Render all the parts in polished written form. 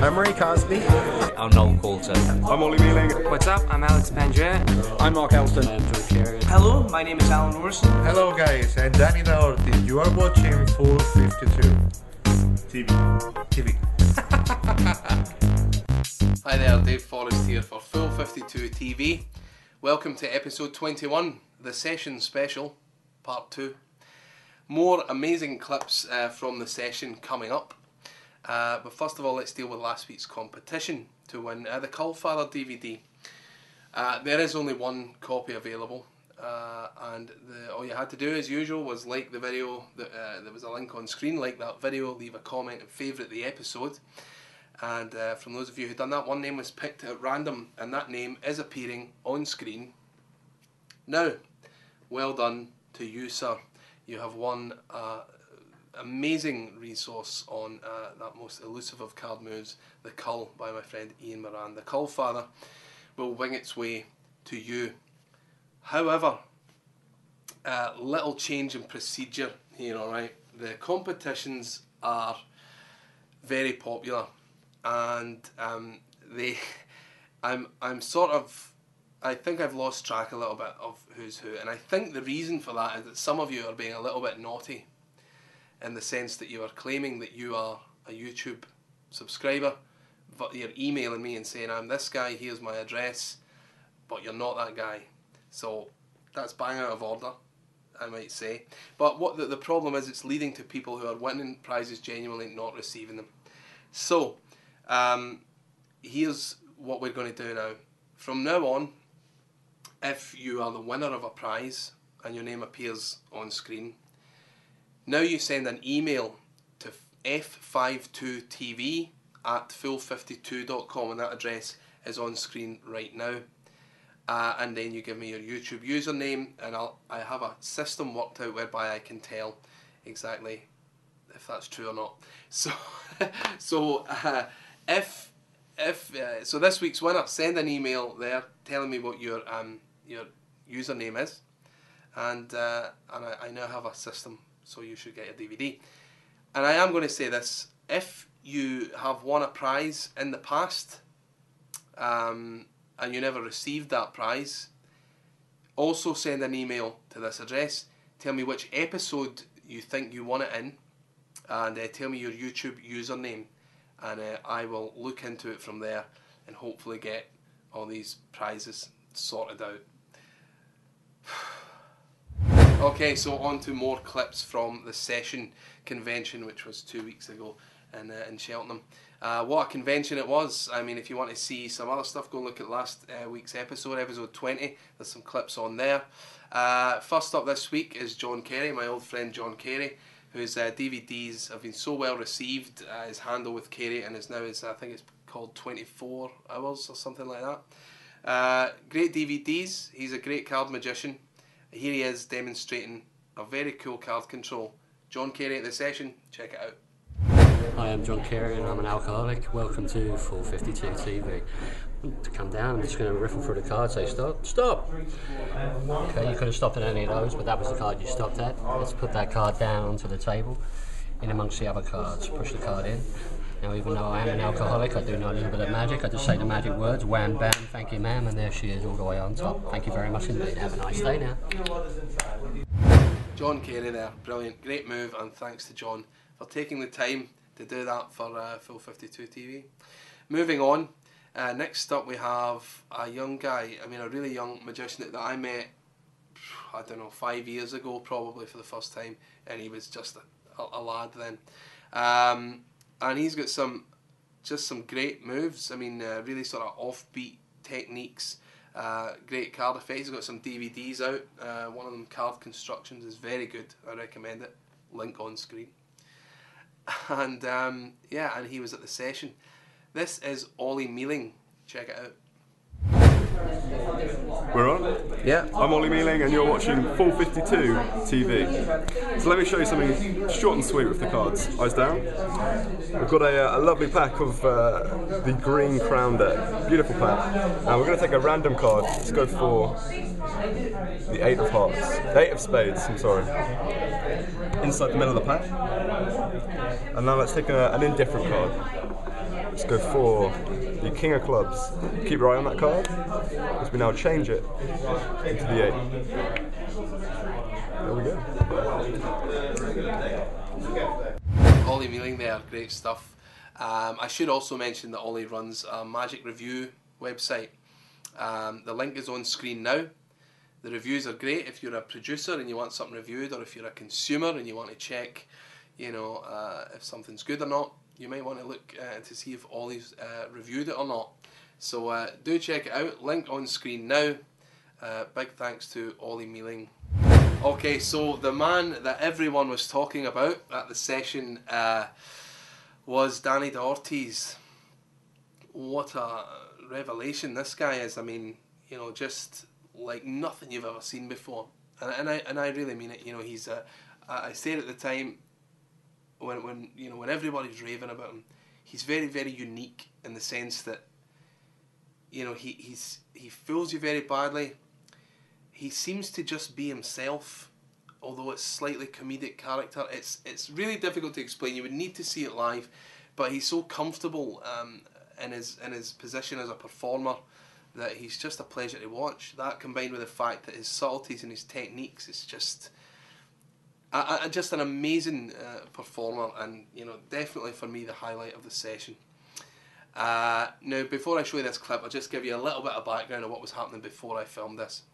I'm Ray Cosby. I'm Noel Coulter. I'm Ollie Mealing. What's up? I'm Alex Pangea. I'm Mark Elston. I'm John Carey. Hello, my name is Alan Orson. Hello guys, I'm Dani DaOrtiz. You are watching F52TV. Hi there, Dave Forrest here for F52TV. Welcome to episode 21, the session special, part 2. More amazing clips from the session coming up. But first of all, let's deal with last week's competition to win the Cullfather DVD. There is only one copy available, and all you had to do, as usual, was like the video. There was a link on screen, like that video, leave a comment and favourite the episode. And from those of you who done that, one name was picked at random, and that name is appearing on screen now. Well done to you, sir. You have won amazing resource on that most elusive of card moves, the Cull by my friend Ian Moran. The Cullfather will wing its way to you. However, little change in procedure here, alright? The competitions are very popular, and I think I've lost track a little bit of who's who, and I think the reason for that is that some of you are being a little bit naughty, in the sense that you are claiming that you are a YouTube subscriber, but you're emailing me and saying, I'm this guy, here's my address, but you're not that guy. So that's bang out of order, I might say. But what the problem is, it's leading to people who are winning prizes genuinely not receiving them. So here's what we're going to do now. From now on, if you are the winner of a prize and your name appears on screen, now you send an email to F52TV@full52.com, and that address is on screen right now. And then you give me your YouTube username, and I have a system worked out whereby I can tell exactly if that's true or not. So so this week's winner, send an email there telling me what your username is, and I now have a system. So you should get your DVD. And I am going to say this: if you have won a prize in the past, and you never received that prize, also send an email to this address. Tell me which episode you think you won it in, and tell me your YouTube username, and I will look into it from there and hopefully get all these prizes sorted out. Okay, so on to more clips from the session convention, which was 2 weeks ago in Cheltenham. What a convention it was. I mean, if you want to see some other stuff, go look at last week's episode 20. There's some clips on there. First up this week is John Carey, my old friend John Carey, whose DVDs have been so well received. His handle with Carey and is now, I think it's called 24 Hours or something like that. Great DVDs. He's a great card magician. Here he is demonstrating a very cool card control. John Carey at the session, check it out. Hi, I'm John Carey and I'm an alcoholic. Welcome to F52TV. To come down, I'm just going to riffle through the card, say stop, stop! Okay, you could have stopped at any of those, but that was the card you stopped at. Let's put that card down onto the table, in amongst the other cards. Push the card in. Now, even though I am an alcoholic, I do know a little bit of magic. I just say the magic words, wham, bam, thank you, ma'am, and there she is all the way on top. Thank you very much indeed. Have a nice day now. John Carey there, brilliant, great move, and thanks to John for taking the time to do that for F52TV. Moving on, next up we have a young guy, a really young magician that I met, I don't know, 5 years ago probably for the first time, and he was just a lad then. And he's got some great moves. Really sort of offbeat techniques. Great card effects. He's got some DVDs out. One of them, Card Constructions, is very good. I recommend it. Link on screen. And yeah, and he was at the session. This is Ollie Mealing. Check it out. We're on? Yeah. I'm Ollie Mealing and you're watching F52TV. So let me show you something short and sweet with the cards. Eyes down. We've got a lovely pack of the Green Crown deck. Beautiful pack. Now we're going to take a random card. Let's go for the 8 of Hearts. 8 of Spades, I'm sorry. Inside the middle of the pack. And now let's take an indifferent card. Let's go for the King of Clubs. Keep your eye on that card, as we now change it into the 8. There we go. Ollie Mealing there, great stuff. I should also mention that Ollie runs a magic review website. The link is on screen now. The reviews are great if you're a producer and you want something reviewed, or if you're a consumer and you want to check, you know, if something's good or not. You might want to look to see if Ollie's reviewed it or not. So do check it out. Link on screen now. Big thanks to Ollie Mealing. Okay, so the man that everyone was talking about at the session was Dani DaOrtiz. What a revelation this guy is. I mean, you know, just like nothing you've ever seen before. And I really mean it. You know, he's I said at the time when you know, when everybody's raving about him, he's very, very unique in the sense that, you know, he fools you very badly. He seems to just be himself, although it's slightly comedic character. It's really difficult to explain. You would need to see it live, but he's so comfortable in his position as a performer that he's just a pleasure to watch. That combined with the fact that his subtleties and his techniques is just just an amazing performer, and you know, definitely for me the highlight of the session. Now, before I show you this clip, I'll just give you a little bit of background of what was happening before I filmed this.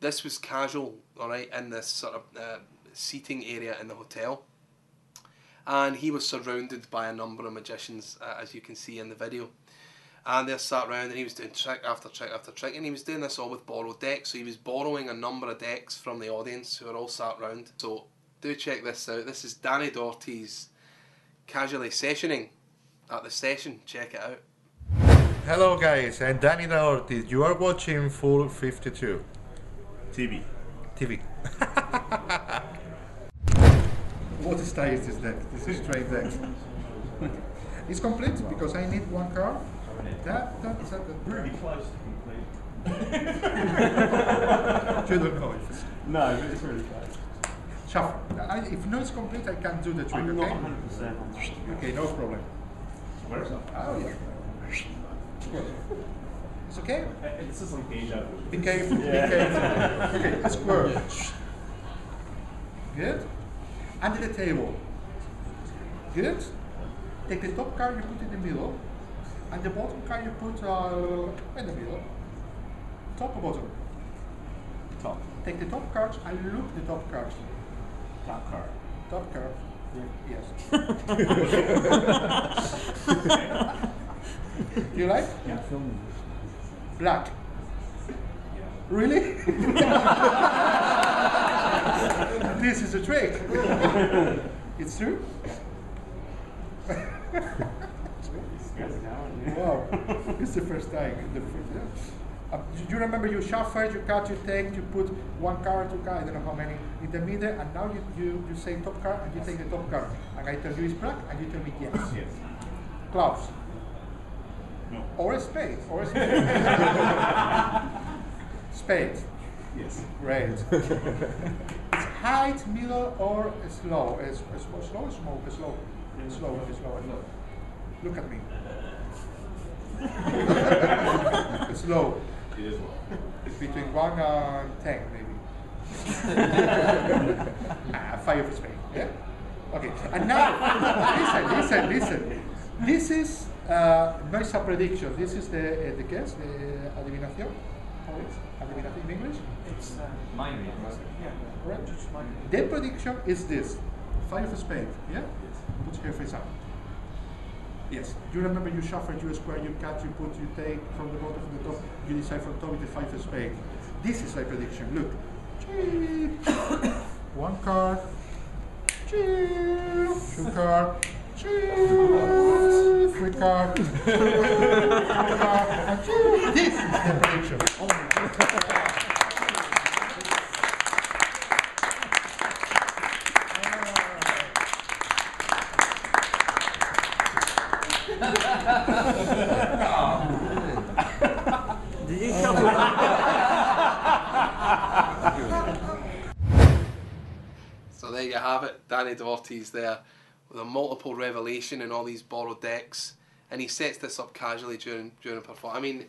This was casual, alright, in this sort of seating area in the hotel. And he was surrounded by a number of magicians, as you can see in the video. And they sat around and he was doing trick after trick after trick. And he was doing this all with borrowed decks. So he was borrowing a number of decks from the audience who are all sat around. So do check this out. This is Dani DaOrtiz casually sessioning at the session. Check it out. Hello guys, I'm Dani DaOrtiz. You are watching Full 52 TV. What style is this deck? This is straight deck. It's complete because I need one card. That's Really close to complete. You don't know if it's No, but it's really close. shuffle. If no, it's complete, I can do the trick. I'm Okay. not 100% on this. Okay, no problem. Where is it? Oh yeah. Good. It's okay. It's just like deja. Be careful. Yeah. Be careful. Okay, a square. Good. Under the table. Good. Take the top card, you put in the middle, and the bottom card you put in the middle. Top or bottom? Top. Take the top cards and look the top cards. Top card. Top card. Yes. You like? Yeah. Film. Black. Yeah. Really? This is a trick. It's true? Wow, it's the first time. You remember you shuffle, you cut, you take, you put one card, two cards, I don't know how many in the middle, and now you say top card and you take the top card. And I tell you it's black and you tell me yes. Yes. Clubs. No. Or a spade. Or a spade. Spade. Yes. Great. It's height, middle, or slow. Slow, slow. Look at me. It's low. It is low. It's between 1 and 10, maybe. 5 of spade. Yeah. Okay. And now, listen. This is no, it's a prediction. This is the guess, the adivinación. How is adivinación in English? It's mind reading. Yeah. Right. The prediction is this: 5 of spade. Yeah. Put your face up. Yes. You remember you shuffle, you square, you cut, you put, you take from the bottom to the top. You decide from top with the 5 of spade. This is my prediction. Look. One card. 2 card. 3 card. 4 card. This is the prediction. Did you shuffle? So there you have it, Dani DaOrtiz there, with a multiple revelation in all these borrowed decks. and he sets this up casually during a performance. I mean,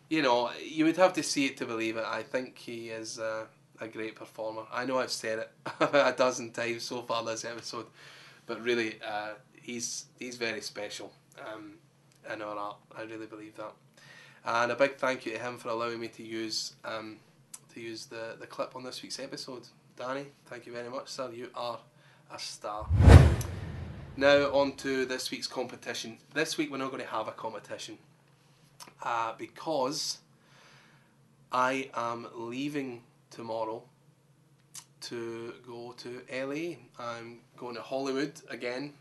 you know, you would have to see it to believe it. I think he is a great performer. I know I've said it a dozen times so far this episode, but really, he's very special in our art. I really believe that. And a big thank you to him for allowing me to use the clip on this week's episode. Danny, thank you very much, sir. You are a star. Now on to this week's competition. This week we're not going to have a competition because I am leaving tomorrow to go to LA. I'm going to Hollywood again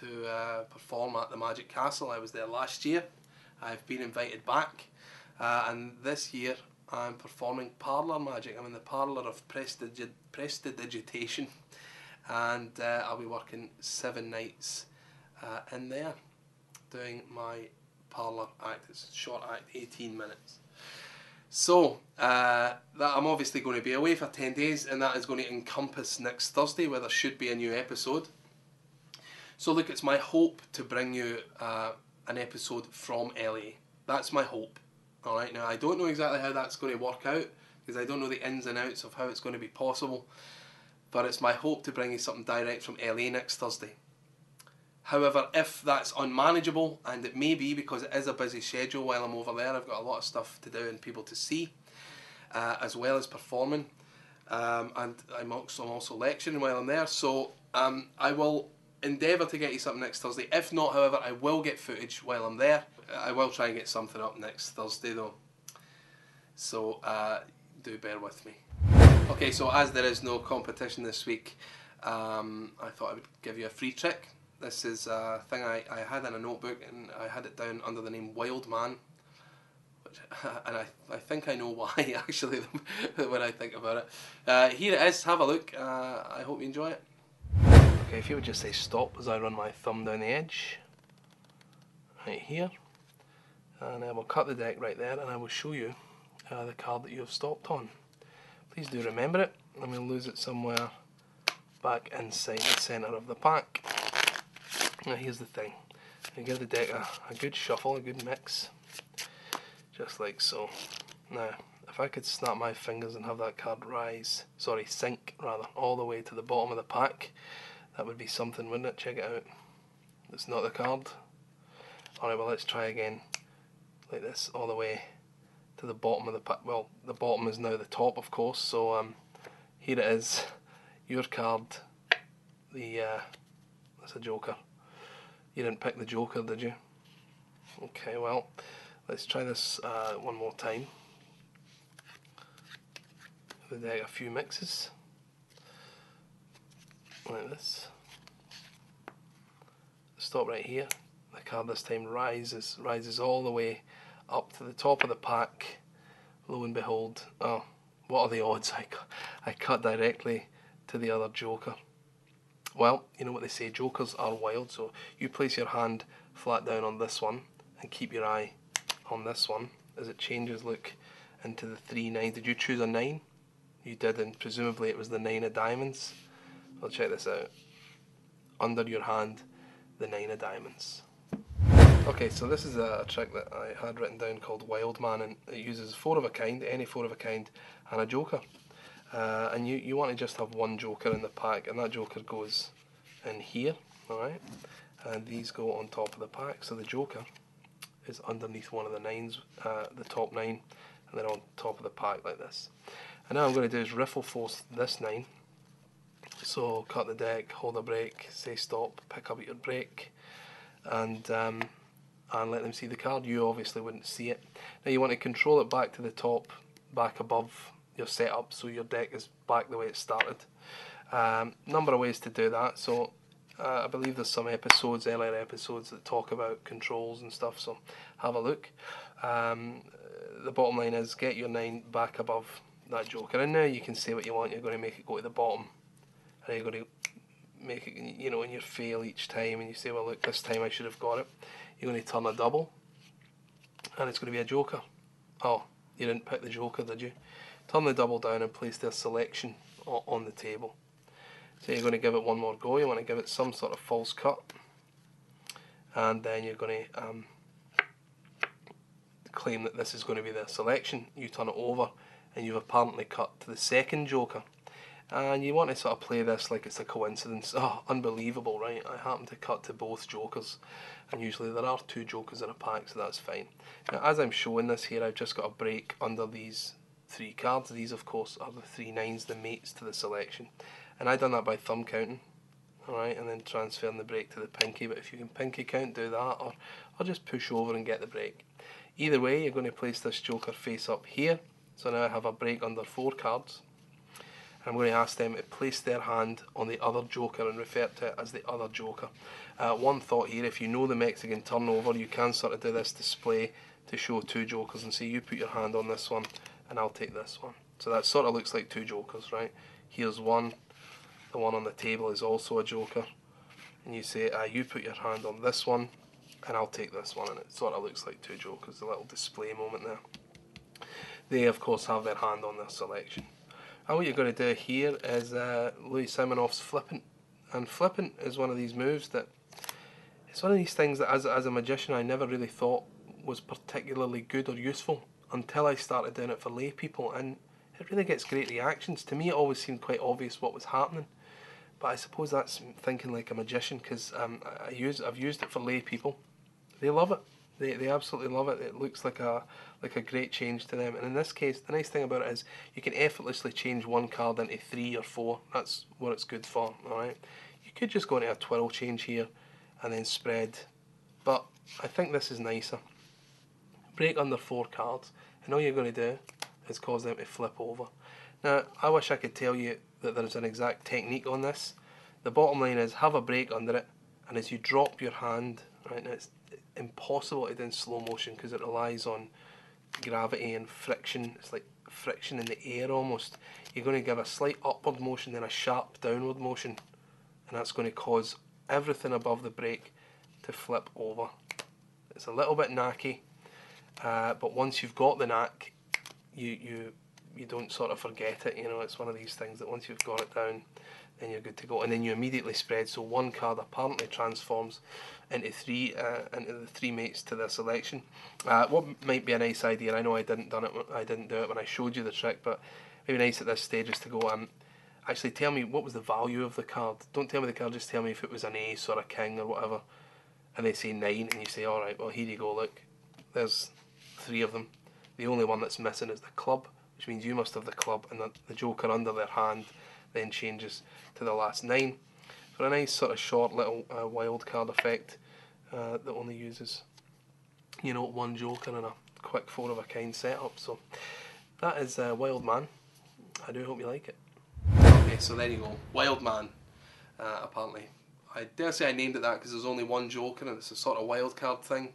to perform at the Magic Castle. I was there last year. I've been invited back, and this year I'm performing parlour magic. I'm in the parlour of prestidigitation, and I'll be working 7 nights in there doing my parlour act. It's a short act, 18 minutes. So that I'm obviously going to be away for 10 days, and that is going to encompass next Thursday, where there should be a new episode. So look, it's my hope to bring you an episode from LA. That's my hope. Alright, now I don't know exactly how that's going to work out, because I don't know the ins and outs of how it's going to be possible, but it's my hope to bring you something direct from LA next Thursday. However, if that's unmanageable, and it may be because it is a busy schedule while I'm over there, I've got a lot of stuff to do and people to see, as well as performing, and I'm also lecturing while I'm there, so I will endeavour to get you something next Thursday. If not, however, I will get footage while I'm there. I will try and get something up next Thursday though, so do bear with me. Okay, so as there is no competition this week, I thought I would give you a free trick. This is a thing I had in a notebook, and I had it down under the name Wildman, and I think I know why actually when I think about it. Here it is, have a look. I hope you enjoy it. Okay, if you would just say stop as I run my thumb down the edge, right here, and I will cut the deck right there, and I will show you the card that you have stopped on. Please do remember it, and we'll lose it somewhere back inside the centre of the pack. Now here's the thing, you give the deck a good shuffle, a good mix, just like so. Now, if I could snap my fingers and have that card sink rather, all the way to the bottom of the pack, that would be something, wouldn't it? Check it out. It's not the card. Alright, well let's try again, like this, all the way to the bottom of the pack. Well, the bottom is now the top, of course, so here it is, your card, that's a joker. You didn't pick the joker, did you? Okay, well, let's try this one more time. Give the deck a few mixes, like this. Stop right here. The card this time rises all the way up to the top of the pack. Lo and behold, oh, what are the odds? I cut directly to the other joker. Well, you know what they say, jokers are wild, so you place your hand flat down on this one and keep your eye on this one as it changes, look, into the 3 9s. Did you choose a 9? You did, and presumably it was the 9 of diamonds. Well, check this out. Under your hand, the 9 of diamonds. Okay, so this is a trick that I had written down called Wildman, and it uses 4 of a kind, any 4 of a kind, and a joker. And you want to just have one joker in the pack, and that joker goes in here, alright? And these go on top of the pack, so the joker is underneath one of the 9s, the top 9, and they're on top of the pack like this. And now I'm going to do is riffle force this 9. So cut the deck, hold a break, say stop, pick up at your break, and let them see the card. You obviously wouldn't see it. Now you want to control it back to the top, back above your setup, so your deck is back the way it started. Number of ways to do that. So I believe there's some episodes, earlier episodes, that talk about controls and stuff, so have a look. The bottom line is get your 9 back above that joker, and now you can say what you want. You're going to make it go to the bottom, and you're going to make it, you know, and you fail each time, and you say, well look, this time I should have got it. You're going to turn a double, and it's going to be a joker. Oh, you didn't pick the joker, did you? Turn the double down and place their selection on the table. So you're going to give it one more go. You want to give it some sort of false cut, and then you're going to claim that this is going to be the selection. You turn it over and you've apparently cut to the second joker, and you want to sort of play this like it's a coincidence. Oh, unbelievable, right? I happen to cut to both jokers, and usually there are 2 jokers in a pack, so that's fine. Now, as I'm showing this here, I've just got a break under these 3 cards. These, of course, are the 3 nines, the mates to the selection, and I've done that by thumb counting, alright, and then transferring the break to the pinky. But if you can pinky count, do that, or just push over and get the break. Either way, you're going to place this joker face up here. So now I have a break under 4 cards. I'm going to ask them to place their hand on the other joker and refer to it as the other joker. One thought here, if you know the Mexican turnover, you can sort of do this display to show 2 jokers and say you put your hand on this one and I'll take this one. So that sort of looks like 2 jokers, right? Here's one, the one on the table is also a joker, and you say you put your hand on this one and I'll take this one, and it sort of looks like 2 jokers, a little display moment there. They of course have their hand on their selection. And what you're going to do here is Louis Simonoff's flippant. And flippant is one of these moves that, it's one of these things that as a magician I never really thought was particularly good or useful until I started doing it for lay people, and it really gets great reactions. To me it always seemed quite obvious what was happening, but I suppose that's thinking like a magician, because I've used it for lay people. They love it. They absolutely love it. It looks like a great change to them. And in this case, the nice thing about it is you can effortlessly change 1 card into 3 or 4. That's what it's good for. Alright. You could just go into a twirl change here and then spread, but I think this is nicer. Break under 4 cards, and all you're going to do is cause them to flip over. Now, I wish I could tell you that there's an exact technique on this. The bottom line is have a break under it, and as you drop your hand, right, now it's impossible to do in slow motion because it relies on gravity and friction. It's like friction in the air almost. You're going to give a slight upward motion, then a sharp downward motion, and that's going to cause everything above the break to flip over. It's a little bit knacky, but once you've got the knack, you don't sort of forget it. You know, it's one of these things that once you've got it down, then you're good to go, and then you immediately spread. So 1 card apparently transforms into the 3 mates to their selection. What might be a nice idea, I know I didn't do it when I showed you the trick, but maybe nice at this stage is to go, actually tell me what was the value of the card. Don't tell me the card, just tell me if it was an ace or a king or whatever. And they say 9, and you say, alright, well here you go, look, there's 3 of them. The only one that's missing is the club, which means you must have the club, and the joker under their hand then changes to the last 9 for a nice sort of short little wild card effect that only uses, you know, 1 joker in a quick 4 of a kind setup. So that is Wildman. I do hope you like it. Okay, so there you go, Wildman. Apparently, I dare say I named it that because there's only 1 joker and it's a sort of wild card thing.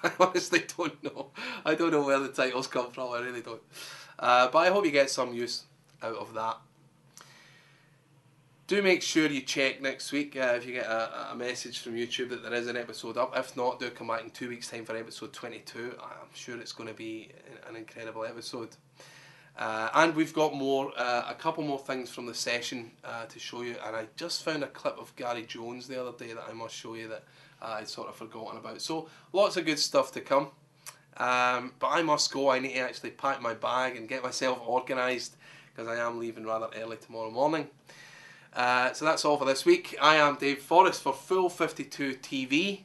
I honestly don't know. I don't know where the titles come from, I really don't. But I hope you get some use out of that. Do make sure you check next week if you get a message from YouTube that there is an episode up. If not, do come back in 2 weeks' time for episode 22. I'm sure it's going to be an incredible episode. And we've got a couple more things from the session to show you. And I just found a clip of Gary Jones the other day that I must show you that I'd sort of forgotten about. So lots of good stuff to come. But I must go. I need to actually pack my bag and get myself organised because I am leaving rather early tomorrow morning. So that's all for this week. I am Dave Forrest for Full 52 TV.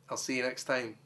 I'll see you next time.